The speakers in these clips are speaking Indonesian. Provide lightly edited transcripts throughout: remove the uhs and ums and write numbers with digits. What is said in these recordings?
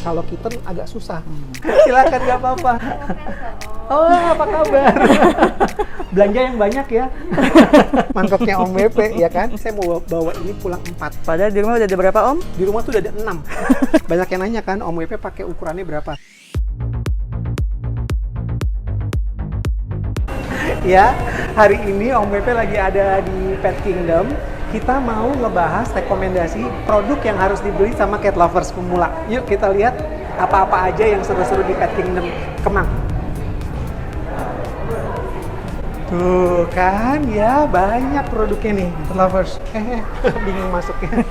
Kalau kitten agak susah. Silakan, nggak apa-apa. Oh, apa kabar? Belanja yang banyak ya. Mangkoknya Om WP, ya kan? Saya mau bawa ini pulang 4. Padahal di rumah udah ada berapa, Om? Di rumah tuh udah ada 6. Banyak yang nanya kan, Om WP pakai ukurannya berapa? Ya, hari ini Om WP lagi ada di Pet Kingdom. Kita mau ngebahas rekomendasi produk yang harus dibeli sama cat lovers pemula. Yuk kita lihat apa-apa aja yang seru-seru di Pet Kingdom Kemang. Tuh kan, ya banyak produknya nih, cat lovers. Bingung masuknya.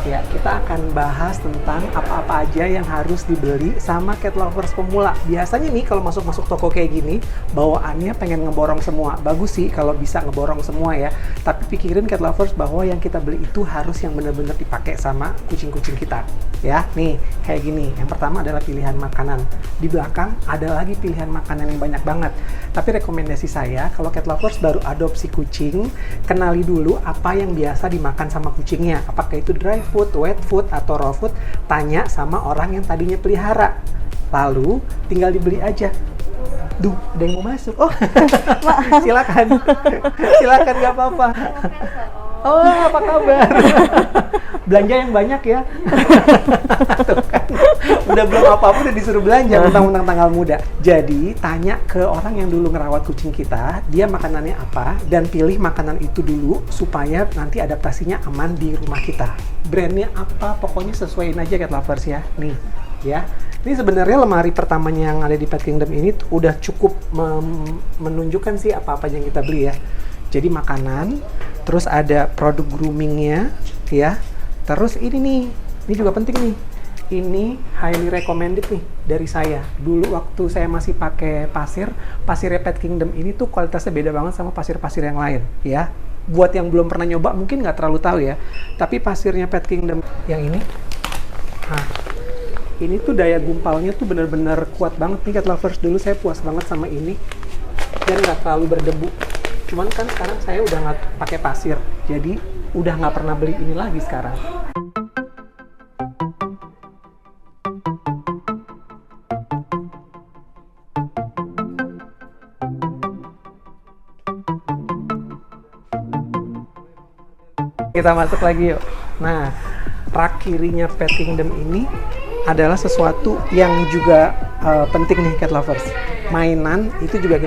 Ya, kita akan bahas tentang apa-apa aja yang harus dibeli sama cat lovers pemula. Biasanya nih kalau masuk-masuk toko kayak gini, bawaannya pengen ngeborong semua. Bagus sih kalau bisa ngeborong semua ya. Tapi pikirin cat lovers bahwa yang kita beli itu harus yang benar-benar dipakai sama kucing-kucing kita. Ya, nih kayak gini. Yang pertama adalah pilihan makanan. Di belakang ada lagi pilihan makanan yang banyak banget. Tapi rekomendasi saya, kalau cat lovers baru adopsi kucing, kenali dulu apa yang biasa dimakan sama kucingnya. Apakah itu dry food, wet food, atau raw food, tanya sama orang yang tadinya pelihara. Lalu tinggal dibeli aja. Duh, ada yang mau masuk. Oh, silakan. Silakan, nggak apa-apa. Oh, apa kabar? Belanja yang banyak ya. Tuh kan. Udah belum apa-apa udah disuruh belanja mentang-mentang tanggal muda. Jadi, tanya ke orang yang dulu ngerawat kucing kita, dia makanannya apa, dan pilih makanan itu dulu supaya nanti adaptasinya aman di rumah kita. Brandnya apa, pokoknya sesuaiin aja cat lovers ya. Nih, ya. Ini sebenarnya lemari pertamanya yang ada di Pet Kingdom ini udah cukup menunjukkan sih apa-apa yang kita beli ya. Jadi makanan, terus ada produk groomingnya, ya. Terus ini juga penting nih. Ini highly recommended nih dari saya. Dulu waktu saya masih pakai pasirnya Pet Kingdom ini tuh kualitasnya beda banget sama pasir-pasir yang lain, ya. Buat yang belum pernah nyoba mungkin nggak terlalu tahu ya. Tapi pasirnya Pet Kingdom yang ini, nah, ini tuh daya gumpalnya tuh bener-bener kuat banget nih cat lovers. Dulu saya puas banget sama ini dan nggak terlalu berdebu. Cuman kan sekarang saya udah nggak pakai pasir, jadi udah nggak pernah beli ini lagi sekarang. Kita masuk lagi yuk. Nah, rak kirinya Pet Kingdom ini adalah sesuatu yang juga penting nih cat lovers. Mainan itu juga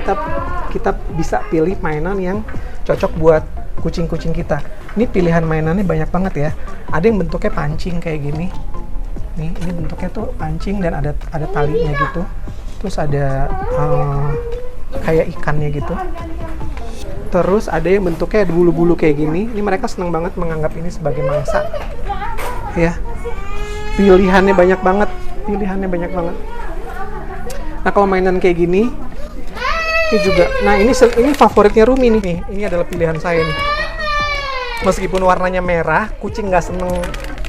kita bisa pilih mainan yang cocok buat kucing-kucing kita. Ini pilihan mainannya banyak banget ya. Ada yang bentuknya pancing kayak gini. Nih, ini bentuknya tuh pancing dan ada talinya gitu. Terus ada kayak ikannya gitu. Terus ada yang bentuknya bulu-bulu kayak gini. Ini mereka senang banget menganggap ini sebagai mangsa. Ya. Pilihannya banyak banget. Nah, kalau mainan kayak gini, ini juga. Nah, ini favoritnya Rumi nih. Ini adalah pilihan saya nih. Meskipun warnanya merah, kucing nggak seneng.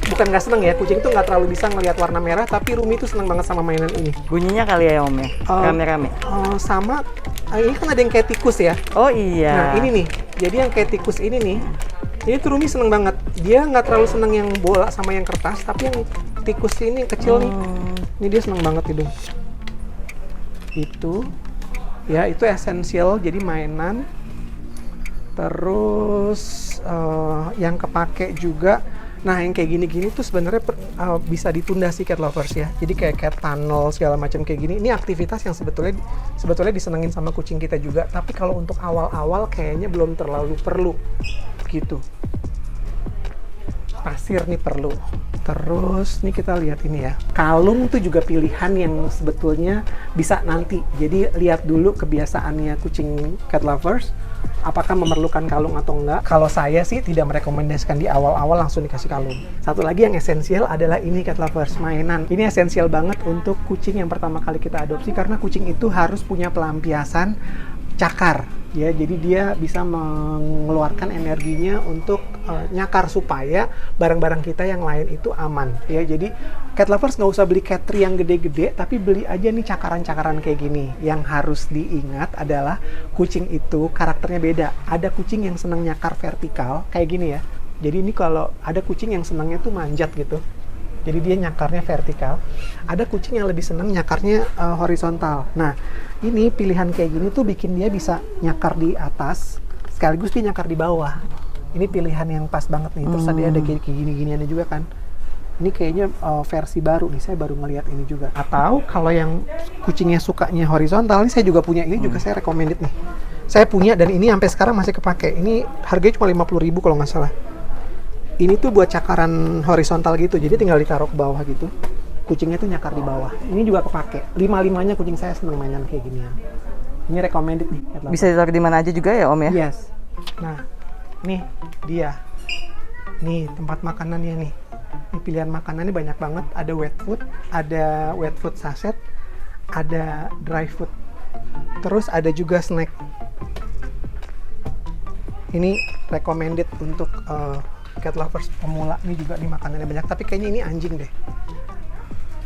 Bukan nggak seneng ya, kucing tuh nggak terlalu bisa ngelihat warna merah, tapi Rumi tuh seneng banget sama mainan ini. Bunyinya kali ya, Om ya? Rame-rame. Sama, ini kan ada yang kayak tikus ya. Oh iya. Nah, ini nih. Jadi yang kayak tikus ini nih, ini tuh Rumi seneng banget. Dia nggak terlalu seneng yang bola sama yang kertas, tapi yang tikus ini yang kecil nih. Ini dia seneng banget itu. Itu ya, itu esensial, jadi mainan. Terus yang kepake juga. Nah, yang kayak gini-gini tuh sebenarnya bisa ditunda sih cat lovers ya. Jadi kayak cat tunnel segala macam kayak gini. Ini aktivitas yang sebetulnya disenengin sama kucing kita juga. Tapi kalau untuk awal-awal kayaknya belum terlalu perlu gitu. Pasir nih perlu. Terus nih kita lihat ini ya. Kalung tuh juga pilihan yang sebetulnya bisa nanti. Jadi lihat dulu kebiasaannya kucing cat lovers. Apakah memerlukan kalung atau enggak? Kalau saya sih tidak merekomendasikan di awal-awal langsung dikasih kalung. Satu lagi yang esensial adalah ini cat lovers, mainan. Ini esensial banget untuk kucing yang pertama kali kita adopsi karena kucing itu harus punya pelampiasan cakar. Ya, jadi dia bisa mengeluarkan energinya untuk nyakar supaya barang-barang kita yang lain itu aman. Ya, jadi cat lovers nggak usah beli cat tree yang gede-gede, tapi beli aja nih cakaran-cakaran kayak gini. Yang harus diingat adalah kucing itu karakternya beda. Ada kucing yang senang nyakar vertikal kayak gini ya. Jadi ini kalau ada kucing yang senangnya tuh manjat gitu. Jadi dia nyakarnya vertikal. Ada kucing yang lebih seneng nyakarnya horizontal. Nah, ini pilihan kayak gini tuh bikin dia bisa nyakar di atas, sekaligus dia nyakar di bawah. Ini pilihan yang pas banget nih. Terus tadi ada kayak gini-giniannya juga kan. Ini kayaknya versi baru nih, saya baru ngeliat ini juga. Atau kalau yang kucingnya sukanya horizontal, ini saya juga punya. Ini juga saya recommended nih. Saya punya dan ini sampai sekarang masih kepake. Ini harganya cuma 50.000 kalau nggak salah. Ini tuh buat cakaran horizontal gitu, jadi tinggal ditaruh ke bawah gitu. Kucingnya tuh nyakar di bawah. Ini juga kepake. 5-5-nya kucing saya seneng mainan kayak ginian. Ini recommended nih. Bisa ditaruh di mana aja juga ya Om ya? Yes. Nah, nih dia. Nih tempat makanannya nih. Ini pilihan makanannya banyak banget. Ada wet food sachet, ada dry food. Terus ada juga snack. Ini recommended untuk cat lovers pemula. Ini juga nih makanannya banyak. Tapi kayaknya ini anjing deh.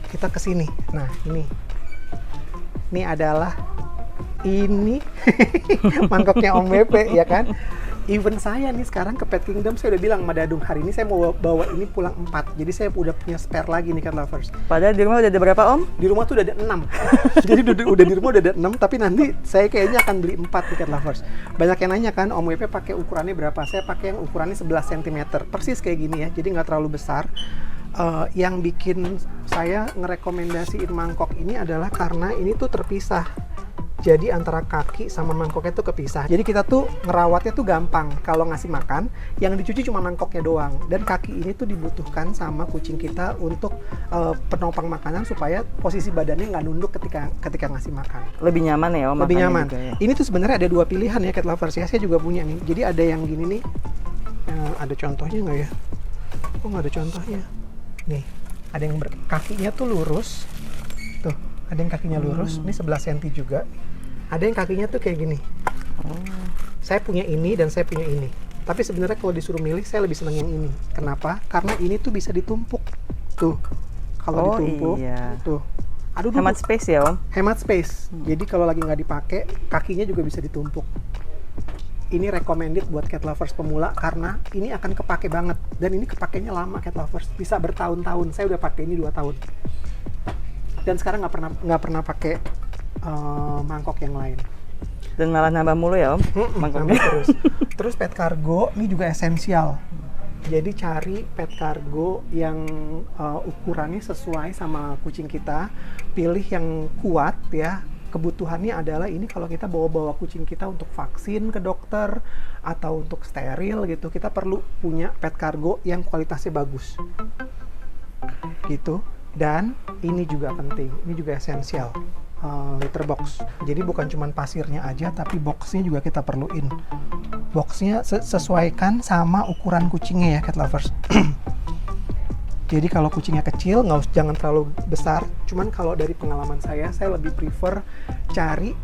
Kita kesini. Nah ini adalah mangkoknya Om BP ya kan. Even saya nih sekarang ke Pet Kingdom, saya udah bilang sama Dadung hari ini saya mau bawa ini pulang 4. Jadi saya udah punya spare lagi nih cat lovers. Padahal di rumah udah ada berapa Om? Di rumah tuh udah ada 6. Jadi udah di rumah udah ada 6, tapi nanti saya kayaknya akan beli 4 nih cat lovers. Banyak yang nanya kan, Om WP pakai ukurannya berapa? Saya pakai yang ukurannya 11 cm. Persis kayak gini ya, jadi nggak terlalu besar. Yang bikin saya ngerekomendasiin mangkok ini adalah karena ini tuh terpisah. Jadi antara kaki sama mangkoknya tuh kepisah. Jadi kita tuh ngerawatnya tuh gampang. Kalau ngasih makan, yang dicuci cuma mangkoknya doang. Dan kaki ini tuh dibutuhkan sama kucing kita untuk penopang makanan supaya posisi badannya nggak nunduk ketika ngasih makan. Lebih nyaman ya Om? Lebih nyaman. Juga, ya? Ini tuh sebenarnya ada 2 pilihan ya cat lovers ya. Saya juga punya nih. Jadi ada yang gini nih. Ada contohnya nggak ya? Oh nggak ada contohnya. Nih, ada yang kakinya tuh lurus. Tuh, ada yang kakinya lurus. Ini 11 cm juga. Ada yang kakinya tuh kayak gini. Saya punya ini dan saya punya ini. Tapi sebenarnya kalau disuruh milih, saya lebih seneng yang ini. Kenapa? Karena ini tuh bisa ditumpuk. Tuh, kalau ditumpuk, iya. tuh. Aduh, Hemat space ya Om? Hemat space. Jadi kalau lagi nggak dipakai, kakinya juga bisa ditumpuk. Ini recommended buat cat lovers pemula karena ini akan kepake banget. Dan ini kepakainya lama cat lovers. Bisa bertahun-tahun. Saya udah pakai ini 2 tahun. Dan sekarang nggak pernah pakai mangkok yang lain. Dan malah nambah mulu ya Om? Mangkoknya terus. Terus pet cargo ini juga esensial. Jadi cari pet cargo yang ukurannya sesuai sama kucing kita. Pilih yang kuat ya. Kebutuhannya adalah ini kalau kita bawa kucing kita untuk vaksin ke dokter atau untuk steril gitu, kita perlu punya pet cargo yang kualitasnya bagus. Gitu. Dan ini juga penting, ini juga esensial. Litter box. Jadi bukan cuma pasirnya aja, tapi boxnya juga kita perluin. Boxnya sesuaikan sama ukuran kucingnya ya, cat lovers. Jadi kalau kucingnya kecil, jangan terlalu besar. Cuman kalau dari pengalaman saya lebih prefer cari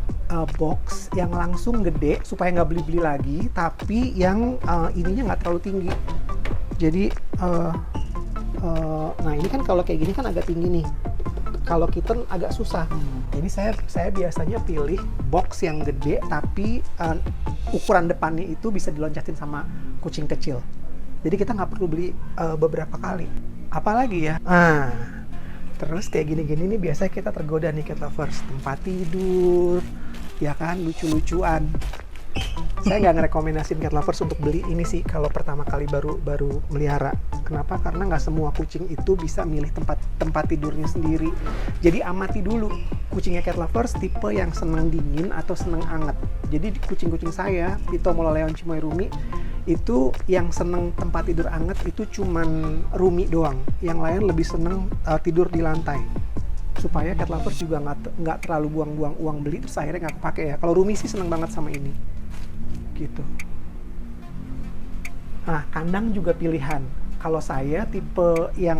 box yang langsung gede supaya nggak beli-beli lagi, tapi yang ininya nggak terlalu tinggi. Jadi, nah ini kan kalau kayak gini kan agak tinggi nih. Kalau kitten agak susah. Jadi saya biasanya pilih box yang gede tapi ukuran depannya itu bisa diloncatin sama kucing kecil. Jadi kita nggak perlu beli beberapa kali. Apalagi ya? Terus kayak gini-gini nih biasanya kita tergoda nih cat lovers. Tempat tidur, ya kan, lucu-lucuan. Saya nggak ngerekomendasiin cat lovers untuk beli ini sih kalau pertama kali baru melihara. Kenapa? Karena nggak semua kucing itu bisa milih tempat tidurnya sendiri. Jadi amati dulu kucingnya cat lovers tipe yang seneng dingin atau seneng anget. Jadi kucing-kucing saya, Pito, Molaleon, Cimoy, Rumi itu yang seneng tempat tidur anget itu cuman Rumi doang. Yang lain lebih seneng tidur di lantai. Supaya cat lovers juga nggak terlalu buang-buang uang beli terus akhirnya nggak kepake ya. Kalau Rumi sih seneng banget sama ini. Gitu. Nah, kandang juga pilihan. Kalau saya tipe yang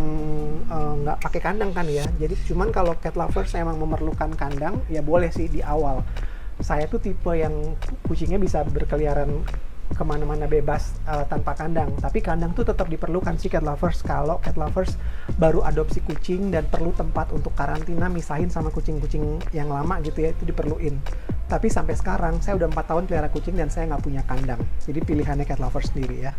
nggak pakai kandang kan ya. Jadi cuman kalau cat lovers emang memerlukan kandang, ya boleh sih di awal. Saya tuh tipe yang kucingnya bisa berkeliaran kemana-mana bebas tanpa kandang. Tapi kandang tuh tetap diperlukan sih cat lovers. Kalau cat lovers baru adopsi kucing dan perlu tempat untuk karantina, misahin sama kucing-kucing yang lama gitu ya, itu diperluin. Tapi sampai sekarang saya udah 4 tahun pelihara kucing dan saya nggak punya kandang. Jadi pilihannya cat lovers sendiri ya.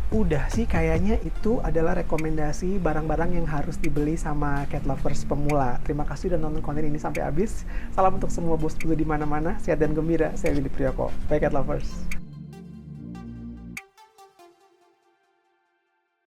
Udah sih, kayaknya itu adalah rekomendasi barang-barang yang harus dibeli sama cat lovers pemula. Terima kasih udah nonton konten ini sampai habis. Salam untuk semua bos bulu di mana-mana. Sehat dan gembira. Saya Willy Priyoko. Bye cat lovers.